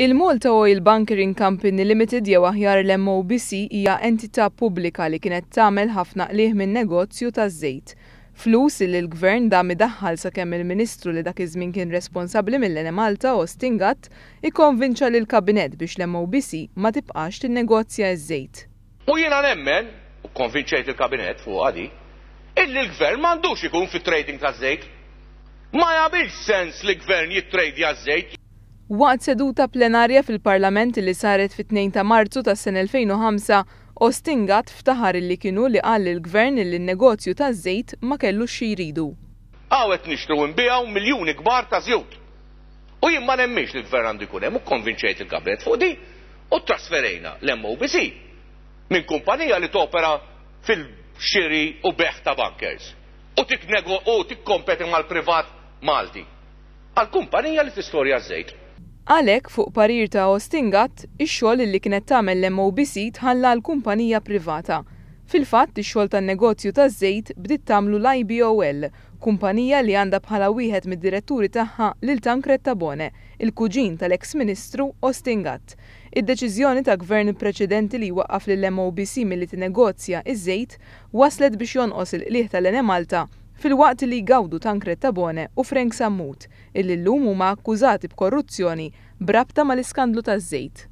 Il-Malta Oil Bunkering Company Limited jew aħjar l-MOBC hija entità pubblika li kienet tagħmel ħafna qlieħ min-negozju taż-żejt. Flus li l-Gvern dam idaħħal sakemm il-Ministru li dak iż-żmien kien responsabbli mill-Enemalta Austin Gatt ikkonvinċa lill-Kabinett biex l-MOBC ma tibqax tinnegozja ż-żejt. U jiena nemmen, u konvinċejt il-Kabinett fuq għadi, illi l-Gvern m'għandux ikun fit-trading taż-żejt. Ma jagħmilx sens li l-Gvern jittradja ż-żejt. Waqt seduta plenarja fil-Parlament li saret fit-2 ta' Marzu tas-sena 2005, Austin Gatt ftaħar li kienu li qal lill-Gvern li n-negozju taż-żejt ma kellux xi jridu. Qed nixtru nbiegħu miljuni kbar ta' żjud. U jien ma nemmix li l-Gvern għandu jkun hemm u konvinċejt il-Kabinett fuq di u trasferejna l-MOBC minn kumpanija li topera fil-xiri u beħ ta' bunkers u tikkompeti mal-privat Malti għal kumpanija li tistorja ż-żejt. Għalhekk fuq parir ta' Austin Gatt, ix-xogħol li kienet tagħmel l-MOBC tħalla l-kumpanija privata. Fil-fatt ix-xogħol tan-negozju taż-żejt bdiet tagħmlu l-IBOL, kumpanija li għandha bħala wieħed mid-diretturi tagħha lil Tancred Tabone, il-kuġin tal-eks Ministru Austin Gatt. Id-deċiżjoni ta' gvern preċedenti li waqaf lill-MOBC milli tinnegozja iż-żejt waslet biex jonqos il-qlieħ tal-Enemalta fil-waqt li jgawdu Tancred Tabone u Frank Sammut, illi llum huma akkużati b'korruzzjoni brabta mal-iskandlu taż-żejt.